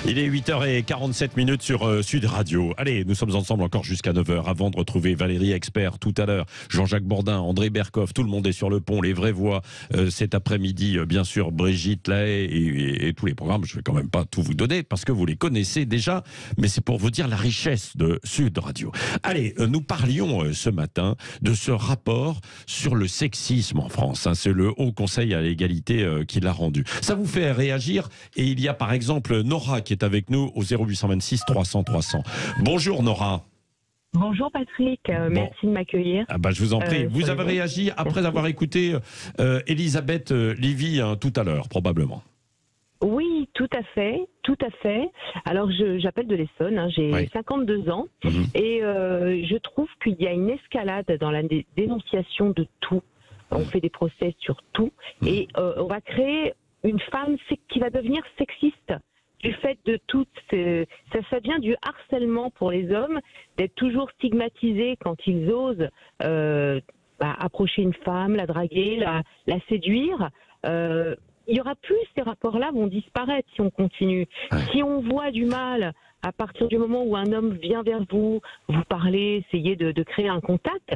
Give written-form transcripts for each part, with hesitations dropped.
Il est 8h47 sur Sud Radio. Allez, nous sommes ensemble encore jusqu'à 9h avant de retrouver Valérie Expert tout à l'heure, Jean-Jacques Bourdin, André Berkoff, tout le monde est sur le pont, les vraies voix. Cet après-midi, bien sûr, Brigitte Lahaye et tous les programmes. Je ne vais quand même pas tout vous donner parce que vous les connaissez déjà, mais c'est pour vous dire la richesse de Sud Radio. Allez, nous parlions ce matin de ce rapport sur le sexisme en France. C'est le Haut Conseil à l'égalité qui l'a rendu. Ça vous fait réagir et il y a par exemple Nora qui est avec nous au 0826 300 300. Bonjour Nora. Bonjour Patrick, merci de m'accueillir. Je vous en prie. Vous avez réagi après avoir écouté Elisabeth Lévy tout à l'heure, probablement. Oui, tout à fait. Alors j'appelle de l'Essonne, j'ai 52 ans et je trouve qu'il y a une escalade dans la dénonciation de tout. On fait des procès sur tout et on va créer une femme qui va devenir sexiste. Du fait de tout, ça vient du harcèlement pour les hommes, d'être toujours stigmatisés quand ils osent approcher une femme, la draguer, la séduire. Il y aura plus, ces rapports-là vont disparaître si on continue. Si on voit du mal à partir du moment où un homme vient vers vous, vous parlez, essayez de créer un contact,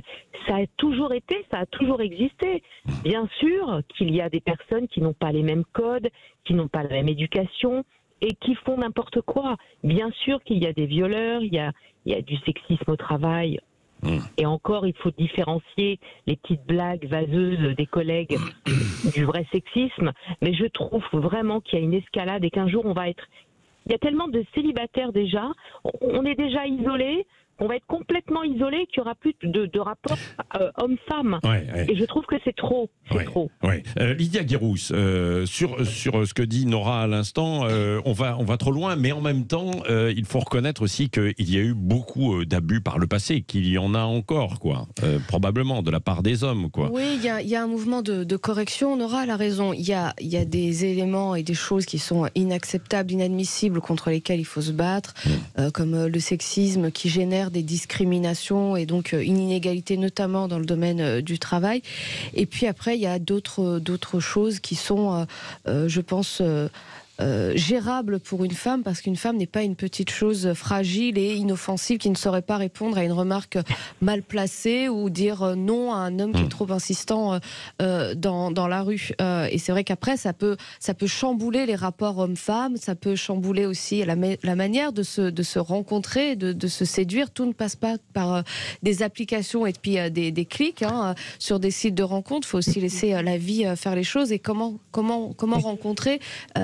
ça a toujours été, ça a toujours existé. Bien sûr qu'il y a des personnes qui n'ont pas les mêmes codes, qui n'ont pas la même éducation, et qui font n'importe quoi. Bien sûr qu'il y a des violeurs, il y a du sexisme au travail. Et encore, il faut différencier les petites blagues vaseuses des collègues du vrai sexisme. Mais je trouve vraiment qu'il y a une escalade et qu'un jour on va être... Il y a tellement de célibataires déjà, on est déjà isolés, on va être complètement isolé, qu'il n'y aura plus de rapport homme-femme. Et je trouve que c'est trop. Lydia Guérousse, sur ce que dit Nora à l'instant, on va trop loin, mais en même temps, il faut reconnaître aussi qu'il y a eu beaucoup d'abus par le passé, qu'il y en a encore, probablement, de la part des hommes. Oui, il y a un mouvement de correction. Nora a la raison. Il y a des éléments et des choses qui sont inacceptables, inadmissibles, contre lesquels il faut se battre, comme le sexisme qui génère des discriminations et donc une inégalité notamment dans le domaine du travail. Et puis après, il y a d'autres choses qui sont, je pense... gérable pour une femme, parce qu'une femme n'est pas une petite chose fragile et inoffensive qui ne saurait pas répondre à une remarque mal placée ou dire non à un homme qui est trop insistant dans la rue. Et c'est vrai qu'après, ça peut chambouler les rapports hommes-femmes, ça peut chambouler aussi la manière de se rencontrer, de se séduire. Tout ne passe pas par des applications et puis des clics sur des sites de rencontres. Il faut aussi laisser la vie faire les choses. Et comment rencontrer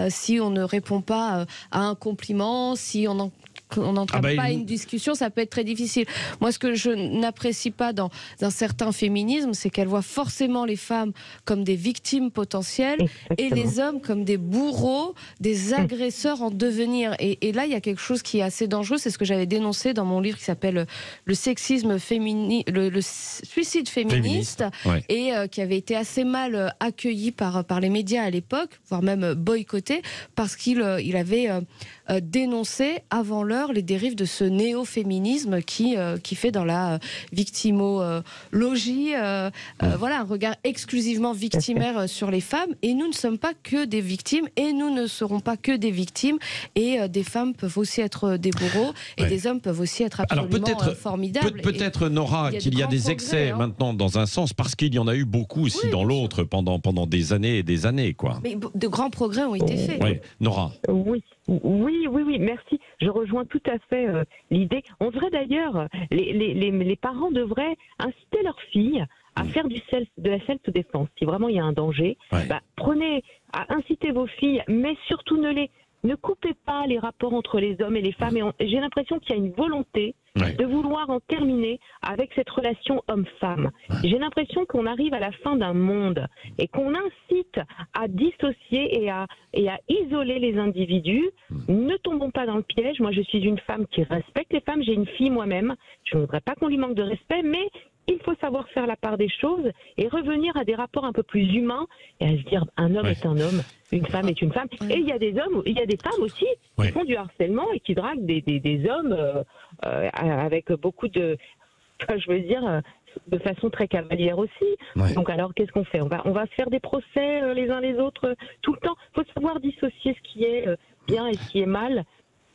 si on ne répond pas à un compliment, si on n'entame pas une discussion, ça peut être très difficile. Moi, ce que je n'apprécie pas dans un certain féminisme, c'est qu'elle voit forcément les femmes comme des victimes potentielles et les hommes comme des bourreaux, des agresseurs en devenir. Et là, il y a quelque chose qui est assez dangereux. C'est ce que j'avais dénoncé dans mon livre qui s'appelle Le sexisme féministe, le suicide féministe. Et qui avait été assez mal accueilli par les médias à l'époque, voire même boycotté, parce qu'il avait dénoncé avant l'heure les dérives de ce néo-féminisme qui fait dans la victimologie un regard exclusivement victimaire sur les femmes. Et nous ne sommes pas que des victimes et nous ne serons pas que des victimes. Et des femmes peuvent aussi être des bourreaux et des hommes peuvent aussi être absolument formidables. Peut-être, Nora, qu'il y a des excès maintenant dans un sens, parce qu'il y en a eu beaucoup aussi dans l'autre pendant des années et des années. Mais de grands progrès ont été faits. Nora. Oui, merci. Je rejoins tout à fait l'idée. On devrait d'ailleurs, les parents devraient inciter leurs filles à faire de la self-défense. Si vraiment il y a un danger, incitez vos filles, mais surtout ne coupez pas les rapports entre les hommes et les femmes. Et j'ai l'impression qu'il y a une volonté de vouloir en terminer avec cette relation homme-femme. J'ai l'impression qu'on arrive à la fin d'un monde et qu'on incite à dissocier et à isoler les individus. Ne tombons pas dans le piège. Moi, je suis une femme qui respecte les femmes. J'ai une fille moi-même. Je ne voudrais pas qu'on lui manque de respect, mais il faut savoir faire la part des choses et revenir à des rapports un peu plus humains et à se dire un homme est un homme, une femme est une femme. Et il y a des hommes, il y a des femmes aussi qui font du harcèlement et qui draguent des hommes avec beaucoup de, de façon très cavalière aussi. Donc alors qu'est-ce qu'on fait ? On va se faire des procès les uns les autres tout le temps. Il faut savoir dissocier ce qui est bien et ce qui est mal.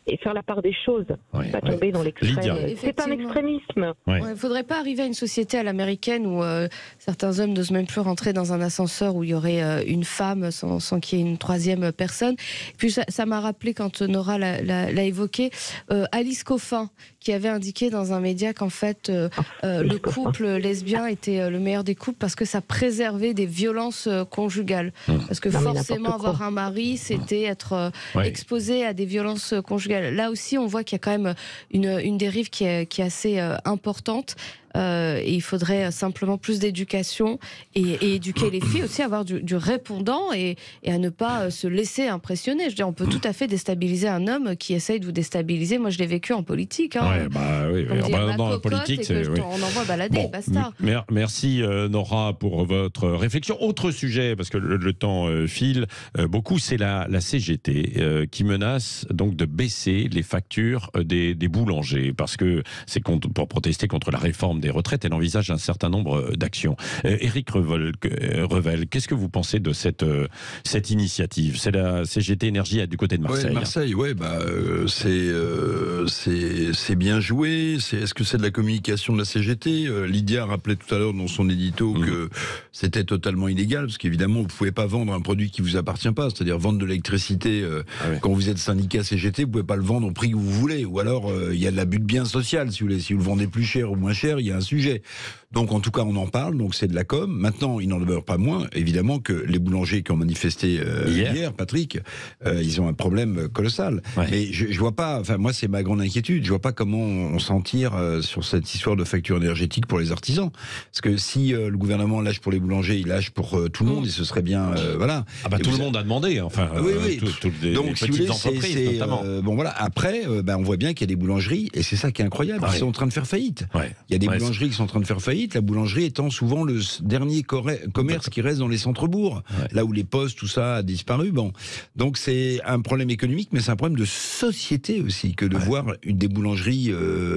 et faire la part des choses, pas tomber dans l'extrême. C'est un extrémisme. Il ne faudrait pas arriver à une société à l'américaine où certains hommes n'osent même plus rentrer dans un ascenseur où il y aurait une femme sans qu'il y ait une troisième personne. Et puis ça m'a rappelé, quand Nora l'a évoqué, Alice Coffin, qui avait indiqué dans un média qu'en fait le couple lesbien était le meilleur des couples parce que ça préservait des violences conjugales. Parce que forcément avoir un mari, c'était être exposé à des violences conjugales. Là aussi, on voit qu'il y a quand même une dérive qui est assez importante. Et il faudrait simplement plus d'éducation et éduquer les filles aussi, avoir du répondant et à ne pas se laisser impressionner. Je veux dire, on peut tout à fait déstabiliser un homme qui essaye de vous déstabiliser. Moi, je l'ai vécu en politique. Dans la politique, on envoie balader, basta. Merci Nora pour votre réflexion. Autre sujet, parce que le temps file beaucoup, c'est la CGT qui menace donc de baisser les factures des boulangers, parce que c'est pour protester contre la réforme des retraites. Elle envisage un certain nombre d'actions. Éric Revel, qu'est-ce que vous pensez de cette initiative? C'est la CGT Énergie du côté de Marseille. Marseille, c'est bien joué. Est-ce que c'est de la communication de la CGT? Lydia rappelait tout à l'heure dans son édito que c'était totalement illégal, parce qu'évidemment, vous ne pouvez pas vendre un produit qui ne vous appartient pas, c'est-à-dire vendre de l'électricité quand vous êtes syndicat CGT, vous ne pouvez pas le vendre au prix que vous voulez, ou alors il y a de l'abus de bien social, si vous voulez. Si vous le vendez plus cher ou moins cher, il y a un sujet. Donc en tout cas, on en parle, donc c'est de la com. Maintenant, il n'en demeure pas moins, évidemment, que les boulangers qui ont manifesté hier, Patrick, ils ont un problème colossal. Mais je vois pas, enfin moi c'est ma grande inquiétude, je vois pas comment on s'en tire sur cette histoire de facture énergétique pour les artisans. Parce que si le gouvernement lâche pour les boulangers, il lâche pour tout le monde, et ce serait bien, voilà. Tout le monde a demandé, enfin, toutes les petites entreprises notamment. Bon voilà, après, on voit bien qu'il y a des boulangeries, et c'est ça qui est incroyable, ils sont en train de faire faillite. Il y a des boulangeries qui sont en train de faire faillite, la boulangerie étant souvent le dernier commerce qui reste dans les centres-bourgs, là où les postes, tout ça a disparu. Bon. Donc c'est un problème économique, mais c'est un problème de société aussi, que de voir des boulangeries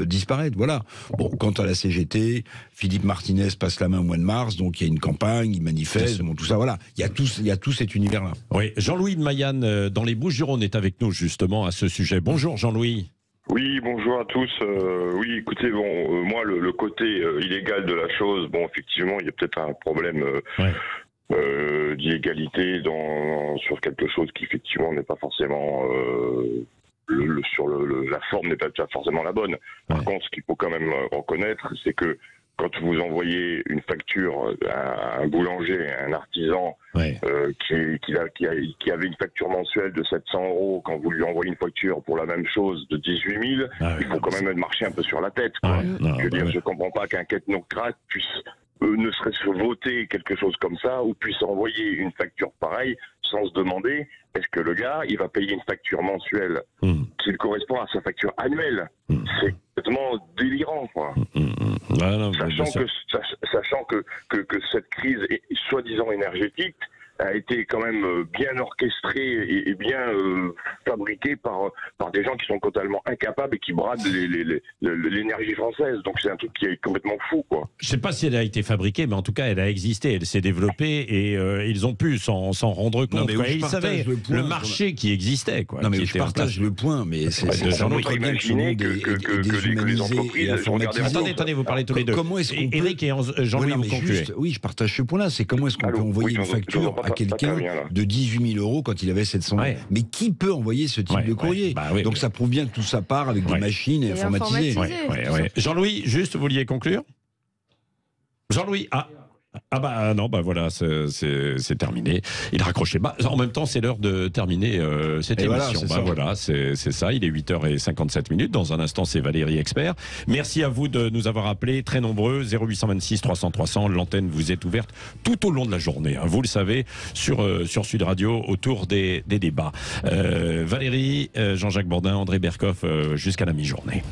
disparaître. Voilà. Bon, quant à la CGT, Philippe Martinez passe la main au mois de mars, donc il y a une campagne, il manifeste, bon, tout ça, voilà. Il y a tout cet univers-là. Oui, Jean-Louis de Mayenne, dans les Bouches-du-Rhône, est avec nous justement à ce sujet. Bonjour Jean-Louis. Oui, bonjour à tous. Oui, écoutez, moi, le côté illégal de la chose, effectivement, il y a peut-être un problème d'illégalité sur quelque chose qui, effectivement, n'est pas forcément... la forme n'est pas forcément la bonne. Par contre, ce qu'il faut quand même reconnaître, c'est que quand vous envoyez une facture à un boulanger, à un artisan qui avait une facture mensuelle de 700 €, quand vous lui envoyez une facture pour la même chose de 18 000, il faut quand même marcher un peu sur la tête. Je ne comprends pas qu'un technocrate puisse ne serait-ce voter quelque chose comme ça, ou puisse envoyer une facture pareille sans se demander est-ce que le gars il va payer une facture mensuelle qui correspond à sa facture annuelle. C'est complètement délirant, quoi. Sachant que cette crise soi-disant énergétique a été quand même bien orchestrée et bien fabriquée par des gens qui sont totalement incapables et qui bradent l'énergie française. Donc c'est un truc qui est complètement fou, quoi. Je ne sais pas si elle a été fabriquée, mais en tout cas elle a existé, elle s'est développée et ils ont pu s'en rendre compte. Ils savaient le marché qui existait, quoi. Non mais je partage le point, mais c'est très bien que les entreprises... Attendez, vous parlez tous les deux. Comment est-ce qu'on Éric et Jean-Louis, vous concluez. Oui, je partage ce point-là. C'est comment est-ce qu'on peut envoyer une facture à quelqu'un de 18 000 € quand il avait 700 €. Mais qui peut envoyer ce type de courrier? Donc ça prouve bien que tout ça part avec des machines informatisées. Jean-Louis, juste, vous vouliez conclure? Jean-Louis, voilà, c'est terminé. Il a raccroché. En même temps, c'est l'heure de terminer cette émission. C'est ça, il est 8h57. Dans un instant, c'est Valérie Expert. Merci à vous de nous avoir appelés, très nombreux. 0826 300 300. L'antenne vous est ouverte tout au long de la journée. Vous le savez, sur Sud Radio, autour des débats. Valérie, Jean-Jacques Bourdin, André Berkoff, jusqu'à la mi-journée.